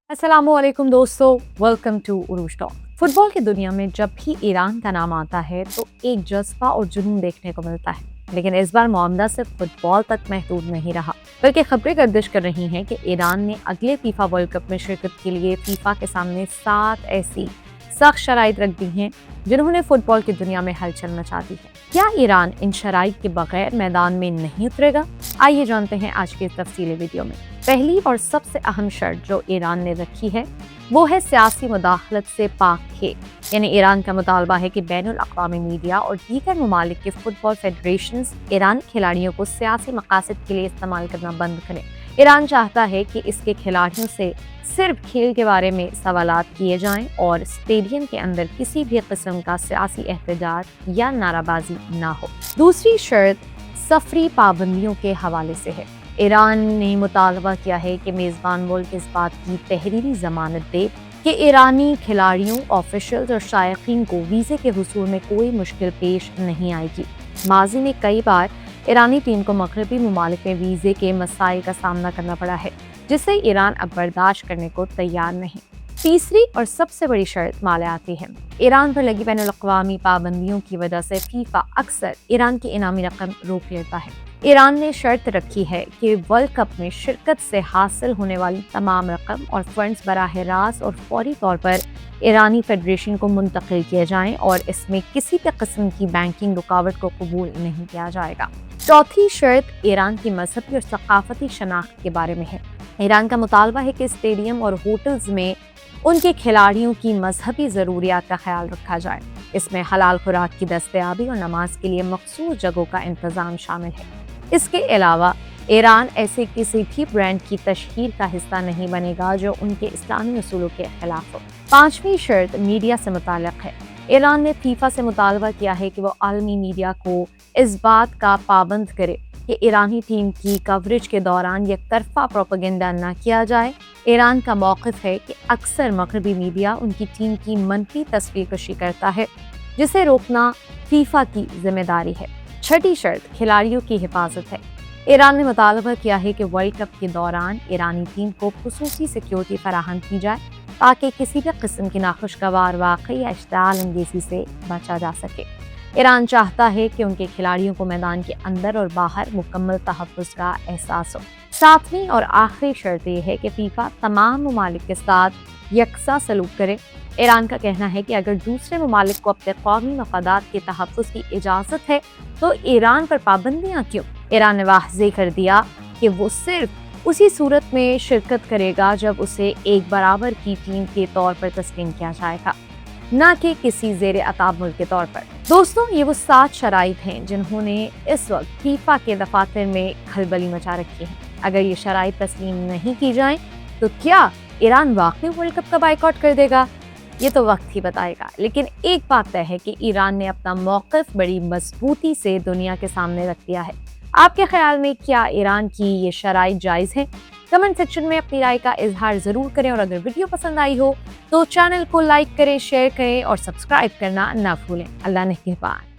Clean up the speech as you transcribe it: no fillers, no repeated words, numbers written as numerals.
अस्सलाम वालेकुम दोस्तों, welcome to Urooj talk. Football की दुनिया में जब भी ईरान का नाम आता है तो एक जज्बा और जुनून देखने को मिलता है। लेकिन इस बार मामला सिर्फ फुटबॉल तक महदूद नहीं रहा, बल्कि खबरें गर्दिश कर रही हैं कि ईरान ने अगले फीफा वर्ल्ड कप में शिरकत के लिए फीफा के सामने 7 ऐसी सख्त शराइत रख दी हैं जिन्होंने फुटबॉल की दुनिया में हलचल मचा दी है। क्या ईरान इन शराइत के बगैर मैदान में नहीं उतरेगा? आइए जानते हैं आज के इस तफसीली वीडियो में। पहली और सबसे अहम शर्त जो ईरान ने रखी है वो है सियासी मुदाखलत से पाक है। यानी ईरान का मुतालबा है कि बैनुल अक़वामी मीडिया और दीगर ममालिक के फुटबॉल फेडरेशंस ईरानी खिलाड़ियों को सियासी मकासद के लिए इस्तेमाल करना बंद करें। ईरान चाहता है कि इसके खिलाड़ियों से सिर्फ खेल के बारे में सवालात किए जाएं और स्टेडियम के अंदर किसी भी किस्म का सियासी एहतजाज या नाराबाजी ना हो। दूसरी शर्त सफरी पाबंदियों के हवाले से है। ईरान ने मुतालबा किया है कि मेज़बान मुल्क इस बात की तहरीरी जमानत दे कि ईरानी खिलाड़ियों, ऑफिशियल्स और शायकीन को वीज़े के हुसूल में कोई मुश्किल पेश नहीं आएगी। माजी में कई बार ईरानी टीम को मगरबी ममालिक में वीज़े के मसाइल का सामना करना पड़ा है, जिसे ईरान अब बर्दाश्त करने को तैयार नहीं। तीसरी और सबसे बड़ी शर्त मालियाती है। ईरान पर लगी बैनुल अक़वामी पाबंदियों की वजह से फीफा अक्सर ईरान की इनामी रकम रोक लेता है। ईरान ने शर्त रखी है कि वर्ल्ड कप में शिरकत से हासिल होने वाली तमाम रकम और फंड्स बराह रास्त और फौरी तौर पर ईरानी फेडरेशन को मुंतकिल किए जाएं और इसमें किसी भी किस्म की बैंकिंग रुकावट को कबूल नहीं किया जाएगा। चौथी शर्त ईरान की मजहबी और सकाफती शनाख्त के बारे में है। ईरान का मुतालबा है कि स्टेडियम और होटल्स में उनके खिलाड़ियों की मजहबी ज़रूरियात का ख्याल रखा जाए। इसमें हलाल खुराक की दस्तयाबी और नमाज के लिए मखसूस जगहों का इंतज़ाम शामिल है। इसके अलावा ईरान ऐसे किसी भी ब्रांड की तशहीर का हिस्सा नहीं बनेगा जो उनके इस्लामी उसूलों के खिलाफ हो। पांचवी शर्त मीडिया से मुताल्लिक़ है। ईरान ने फीफा से मुतालबा किया है कि वो आलमी मीडिया को इस बात का पाबंद करे कि ईरानी टीम की कवरेज के दौरान एक तरफा प्रोपेगेंडा न किया जाए। ईरान का मौक़िफ़ है कि अक्सर मगरबी मीडिया उनकी टीम की मनफी तस्वीर कशी करता है, जिसे रोकना फीफा की जिम्मेदारी है। छठी शर्त खिलाड़ियों की हिफाजत है। ईरान ने मुतालबा किया है कि वर्ल्ड कप के दौरान ईरानी टीम को खुसूसी सिक्योरिटी फराहम की जाए ताकि किसी भी किस्म की नाखुशगवार वाक़ई या इश्तिआल अंगेज़ी से बचा जा सके। ईरान चाहता है कि उनके खिलाड़ियों को मैदान के अंदर और बाहर मुकम्मल तहफ़्फ़ुज़ का एहसास हो। सातवीं और आखिरी शर्त यह है कि फीफा तमाम ममालिक के साथ यकसा सलूक करे। ईरान का कहना है कि अगर दूसरे ममालिक को अपने कौमी मफादात के तहफ़्फ़ुज़ की इजाज़त है तो ईरान पर पाबंदियाँ क्यों? ईरान ने वाज़ेह कर दिया कि वो सिर्फ उसी सूरत में शिरकत करेगा जब उसे एक बराबर की टीम के तौर पर तस्लीम किया जाएगा, न कि किसी ज़ेर अताब मुल्क के तौर पर। दोस्तों, ये वो 7 शराइत हैं जिन्होंने इस वक्त फीफा के दफातर में खलबली मचा रखी है। अगर ये शराइत तस्लीम नहीं की जाएं तो क्या ईरान वाकई वर्ल्ड कप का बाइकआउट कर देगा? ये तो वक्त ही बताएगा। लेकिन एक बात तय है कि ईरान ने अपना मौक़िफ़ बड़ी मजबूती से दुनिया के सामने रख दिया है। आपके ख्याल में क्या ईरान की ये शराइत जायज़ है? कमेंट सेक्शन में अपनी राय का इजहार ज़रूर करें और अगर वीडियो पसंद आई हो तो चैनल को लाइक करें, शेयर करें और सब्सक्राइब करना ना भूलें। अल्लाह निगहबान।